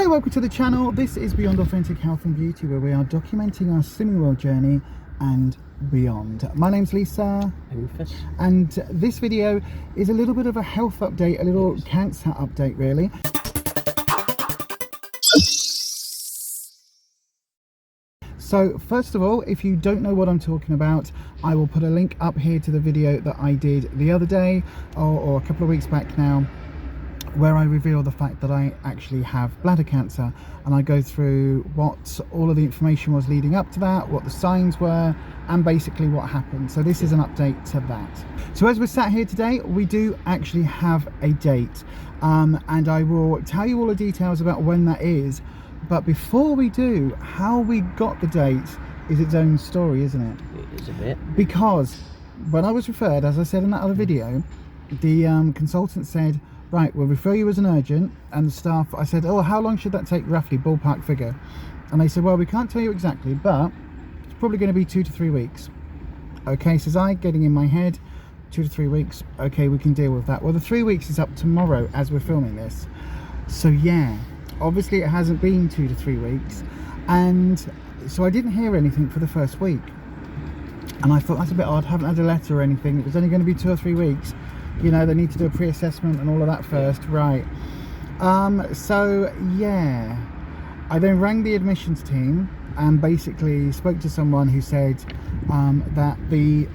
Hello, welcome to the channel. This is Beyond Authentic Health and Beauty, where we are documenting our slimming world journey and beyond. My name's Lisa, and this video is a little bit of a health update, a little cancer update really. So first of all, if you don't know what I'm talking about, I will put a link up here to the video that I did the other day or a couple of weeks back now, where I reveal the fact that I actually have bladder cancer, and I go through what all of the information was leading up to that, what the signs were, and basically what happened. So this is an update to that. So as we're sat here today, we do actually have a date, and I will tell you all the details about when that is. But before we do, how we got the date is its own story, isn't it? It is a bit. Because when I was referred, as I said in that other video, the consultant said, right, we'll refer you as an urgent, and the staff, I said, oh, how long should that take roughly, ballpark figure? And they said, well, we can't tell you exactly, but it's probably going to be 2 to 3 weeks. Okay, says I, getting in my head, 2 to 3 weeks, okay, we can deal with that. Well, the 3 weeks is up tomorrow as we're filming this. So yeah, obviously it hasn't been 2 to 3 weeks, and so I didn't hear anything for the first week, and I thought that's a bit odd. Haven't had a letter or anything. It was only going to be 2 or 3 weeks. You know, they need to do a pre-assessment and all of that first, right? So yeah, I then rang the admissions team and basically spoke to someone who said that the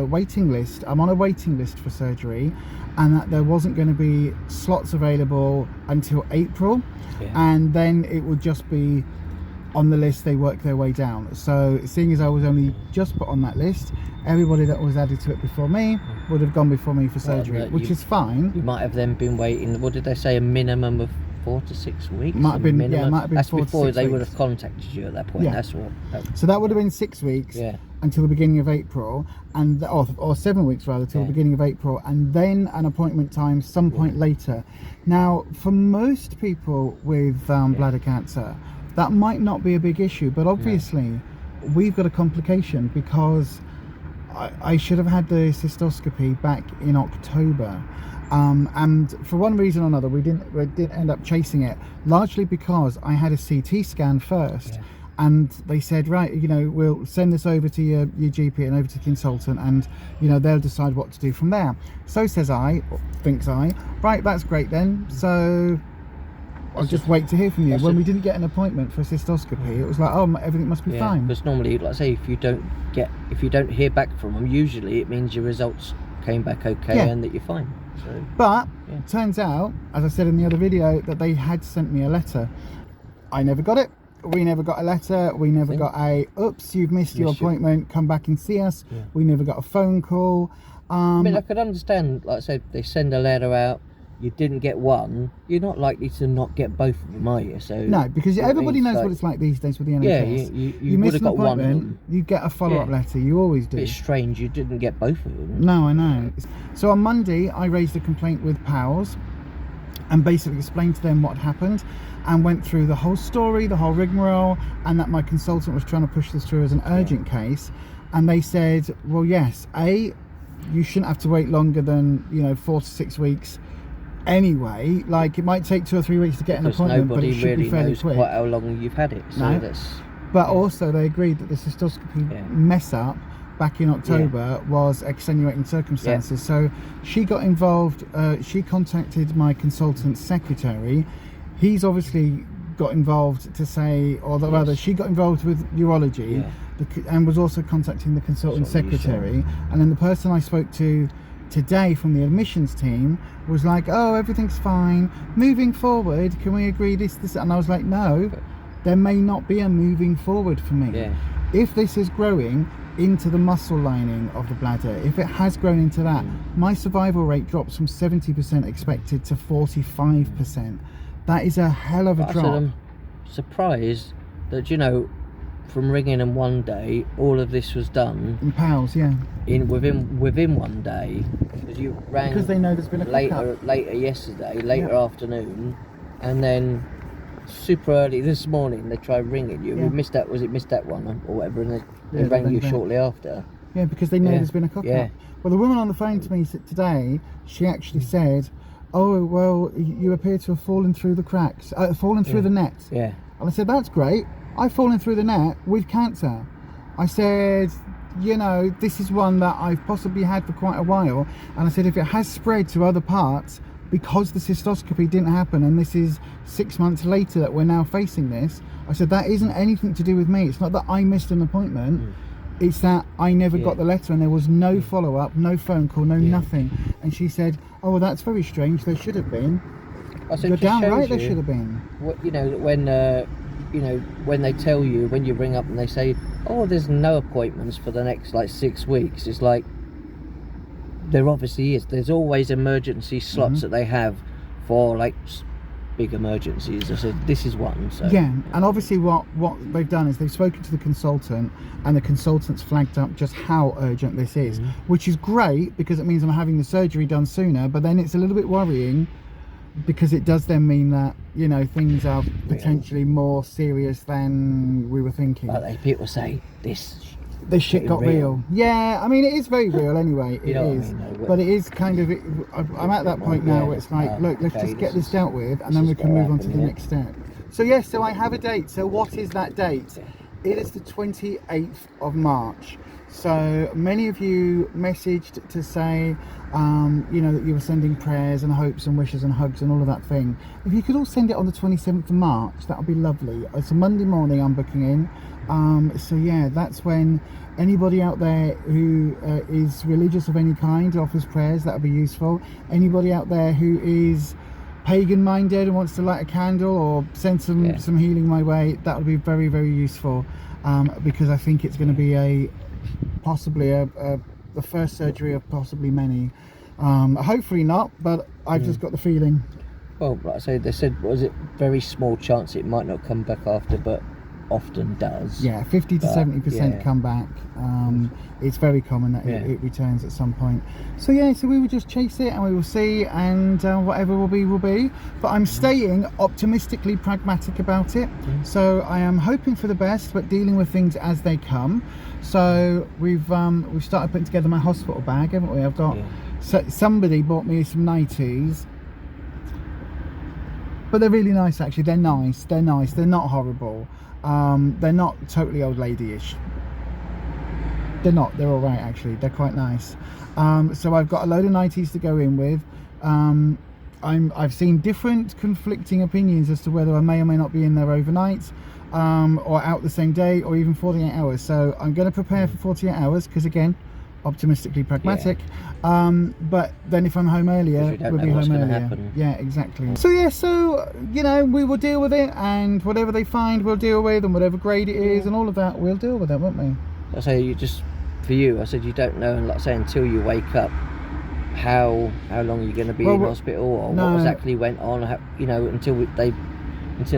waiting list, I'm on a waiting list for surgery, and that there wasn't going to be slots available until April, and then it would just be on the list, they work their way down. So seeing as I was only just put on that list, everybody that was added to it before me would have gone before me for surgery, which is fine. You might have then been waiting, what did they say, a minimum of 4 to 6 weeks? Might have been, minimum. Yeah, might have been. That's 4 before to 6 they weeks. would have contacted you at that point. Yeah. That's what. So that would have been 6 weeks, until the beginning of April, and or 7 weeks rather, till the beginning of April, and then an appointment time some point later. Now, for most people with bladder cancer, that might not be a big issue, but obviously we've got a complication because I should have had the cystoscopy back in October, and for one reason or another we didn't end up chasing it, largely because I had a CT scan first, and they said, right, you know, we'll send this over to your GP and over to the consultant, and you know, they'll decide what to do from there. So says I, or thinks I, right, that's great then, so I'll just wait to hear from you. When we didn't get an appointment for a cystoscopy, it was like, oh, everything must be fine. Because normally, like I say, if you don't hear back from them, usually it means your results came back okay and that you're fine. So, but it turns out, as I said in the other video, that they had sent me a letter. I never got it. We never got a letter. We never got a, oops, you've missed your appointment, come back and see us. We never got a phone call. I mean, I could understand, like I said, they send a letter out, you didn't get one, you're not likely to not get both of them, are you? So no, because everybody knows what it's like these days with the NHS. Yeah, you miss an appointment, you get a follow-up letter. You always do. It's strange you didn't get both of them. No, I know. So on Monday, I raised a complaint with PALS and basically explained to them what happened, and went through the whole story, the whole rigmarole, and that my consultant was trying to push this through as an urgent case. And they said, well, yes, you shouldn't have to wait longer than, you know, 4 to 6 weeks. Anyway, like, it might take 2 or 3 weeks to get an appointment, but it should be fairly quick. Quite how long you've had it. So but also they agreed that the cystoscopy mess up back in October was extenuating circumstances. So she got involved. She contacted my consultant's secretary. He's obviously got involved to say, or rather, she got involved with urology, and was also contacting the consultant's secretary. And then the person I spoke to today from the admissions team was like, oh, everything's fine, moving forward, can we agree this, and I was like, no, there may not be a moving forward for me. If this is growing into the muscle lining of the bladder, if it has grown into that, my survival rate drops from 70% expected to 45%. That is a hell of a drop. I'm surprised that, you know, from ringing them one day, all of this was done in PALS, within one day, because you rang because they know there's been a later yesterday, later afternoon, and then super early this morning they tried ringing you. We missed that. Was it missed that one or whatever? And they rang you shortly after. Yeah, because they know there's been a cock up. Well, the woman on the phone to me today, she actually said, oh, well, you appear to have fallen through the cracks, fallen through the net. Yeah. And I said, that's great. I've fallen through the net with cancer. I said, you know, this is one that I've possibly had for quite a while. And I said, if it has spread to other parts because the cystoscopy didn't happen, and this is 6 months later that we're now facing this, I said, that isn't anything to do with me. It's not that I missed an appointment. It's that I never got the letter, and there was no follow-up, no phone call, no nothing. And she said, oh, well, that's very strange. There should have been. I said, You're damn right there should have been. What, you know, when they tell you, when you ring up and they say, oh, there's no appointments for the next like 6 weeks, it's like, there obviously is. There's always emergency slots that they have for like big emergencies. I said, this is one. So yeah, and obviously what they've done is they've spoken to the consultant, and the consultant's flagged up just how urgent this is, which is great because it means I'm having the surgery done sooner. But then it's a little bit worrying because it does then mean that, you know, things are potentially more serious than we were thinking. Like people say, this shit got real. Yeah, I mean, it is very real anyway. It is. But it is kind of, I'm at that point now where it's like, look, let's just get this dealt with, and then we can move on to the next step. So yes, so I have a date. So what is that date? It is the 28th of March. So many of you messaged to say, you know, that you were sending prayers and hopes and wishes and hugs and all of that thing. If you could all send it on the 27th of March, that would be lovely. It's a Monday morning I'm booking in. So yeah, that's when anybody out there who is religious of any kind offers prayers, that would be useful. Anybody out there who is pagan minded and wants to light a candle or send some healing my way, that would be very, very useful, because I think it's going to be possibly the first surgery of possibly many. Hopefully not, but I've just got the feeling. Well, like I say, they said, was it very small chance it might not come back after, but often does. Yeah, 50 to 70% come back. It's very common that it returns at some point. So yeah, so we will just chase it and we will see, and whatever will be. But I'm staying optimistically pragmatic about it. So I am hoping for the best, but dealing with things as they come. So we've started putting together my hospital bag, haven't we? I've got somebody bought me some 90s. But they're really nice, actually. They're nice. They're not horrible. They're not totally old lady-ish. They're not. They're all right, actually. They're quite nice. So I've got a load of 90s to go in with. I've seen different conflicting opinions as to whether I may or may not be in there overnight, or out the same day, or even 48 hours. So I'm going to prepare for 48 hours because, again, optimistically pragmatic. But then if I'm home earlier, we'll be home earlier. Yeah, exactly. So yeah, so you know, we will deal with it, and whatever they find we'll deal with, and whatever grade it is and all of that, we'll deal with it, won't we? I say, you just, for you, I said you don't know, and like I say, until you wake up, how long are you going to be in hospital, or what exactly went on, how, you know, until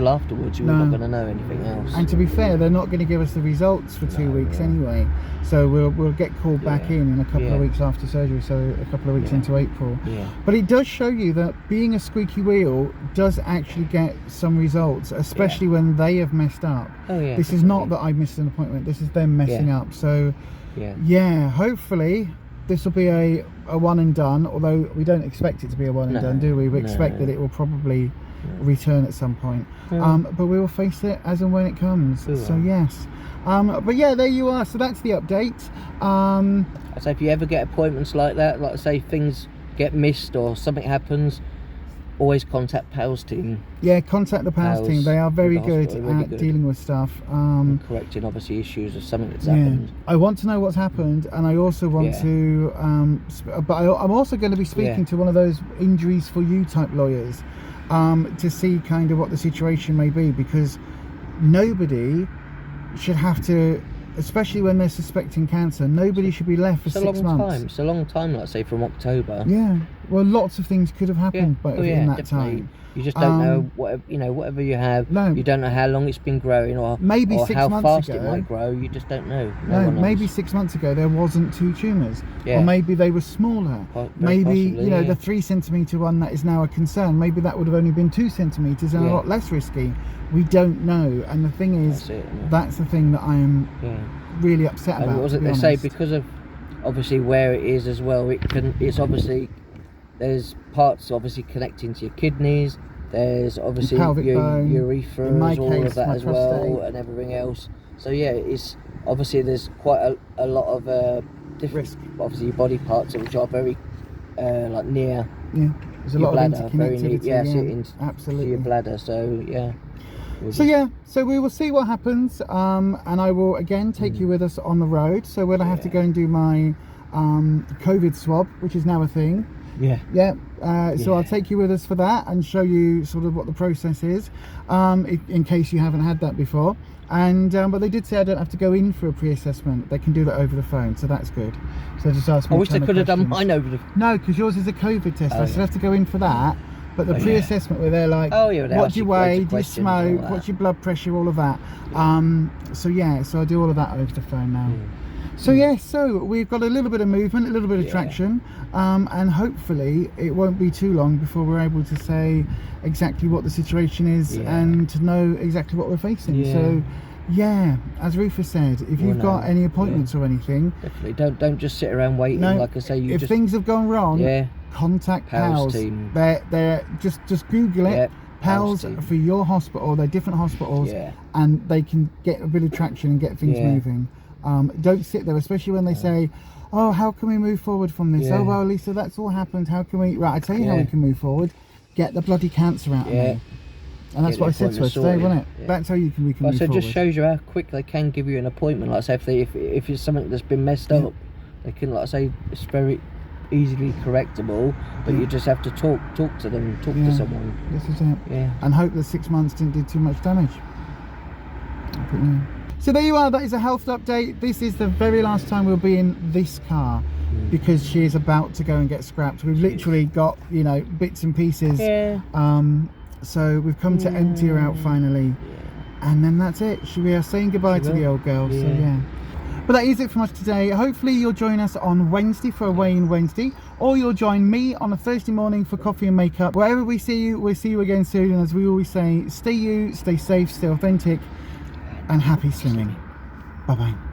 afterwards you're not going to know anything else. And to be fair, they're not going to give us the results for 2 weeks anyway, so we'll get called back in a couple of weeks after surgery, so a couple of weeks into April. But it does show you that being a squeaky wheel does actually get some results, especially when they have messed up. This is not that I missed an appointment, this is them messing up. So hopefully this will be a one and done, although we don't expect it to be a one and done, do we? We expect that it will probably return at some point, but we will face it as and when it comes. So yes, but yeah, there you are. So that's the update. I say, if you ever get appointments like that, like I say, things get missed or something happens, always contact PALS team. Yeah, contact the PALS team. They are very good at dealing with stuff, correcting obviously issues or something that's happened. I want to know what's happened, and I also want to but I'm also going to be speaking to one of those injuries for you type lawyers, to see kind of what the situation may be, because nobody should have to, especially when they're suspecting cancer, nobody should be left for 6 months. It's a long time, let's say, from October. Yeah, well, lots of things could have happened in that time. You just don't know, whatever you have, you don't know how long it's been growing, or maybe or 6 how months fast ago, it might grow. You just don't know. Maybe 6 months ago there wasn't 2 tumours, or maybe they were smaller. Maybe possibly, the 3 centimetre one that is now a concern, maybe that would have only been 2 centimetres and a lot less risky. We don't know, and the thing is, that's the thing that I am really upset about. What was it they say? Because of obviously where it is as well, it's obviously there's parts obviously connecting to your kidneys. There's obviously pelvic bone, urethra, all of that as prostate. well, and everything else. So yeah, it's obviously there's quite a lot of different, risk. obviously your body parts which are very like near. Yeah, there's a your lot bladder, of very interconnectivity. near, absolutely. to your bladder. So yeah. So we will see what happens, and I will again take you with us on the road. So when I have to go and do my COVID swab, which is now a thing. So I'll take you with us for that and show you sort of what the process is, in case you haven't had that before. And but they did say I don't have to go in for a pre-assessment. They can do that over the phone, so that's good. So just ask me. I wish they could have done mine over the. No, because yours is a COVID test. I still have to go in for that. But the pre-assessment where they're like, what do you weigh, do you smoke, what's your blood pressure, all of that. So I do all of that over the phone now. So we've got a little bit of movement, a little bit of traction, and hopefully it won't be too long before we're able to say exactly what the situation is and to know exactly what we're facing. So as Rufus said, if you've got any appointments or anything, definitely don't just sit around waiting. Like I say, if things have gone wrong, contact PALS. They're just Google it. PALS for your hospital. They're different hospitals, and they can get a bit of traction and get things moving. Don't sit there, especially when they say, oh, how can we move forward from this? Oh, well, Lisa, that's all happened. How can we? Right, I tell you how we can move forward. Get the bloody cancer out of me. And that's what I said to her today, wasn't it? That's how we can move forward. So it just shows you how quick they can give you an appointment. Like I say, if it's something that's been messed up, they can, like I say, it's very easily correctable, but you just have to talk to them, talk to someone. This is it. And hope the 6 months didn't do too much damage. So there you are, that is a health update. This is the very last time we'll be in this car because she is about to go and get scrapped. We've literally got, bits and pieces. So we've come to empty her out finally. And then that's it. We are saying goodbye to the old girl. So but that is it from us today. Hopefully you'll join us on Wednesday for a weigh-in Wednesday, or you'll join me on a Thursday morning for coffee and makeup. Wherever we see you, we'll see you again soon. And as we always say, stay you, stay safe, stay authentic, and happy swimming. Bye bye.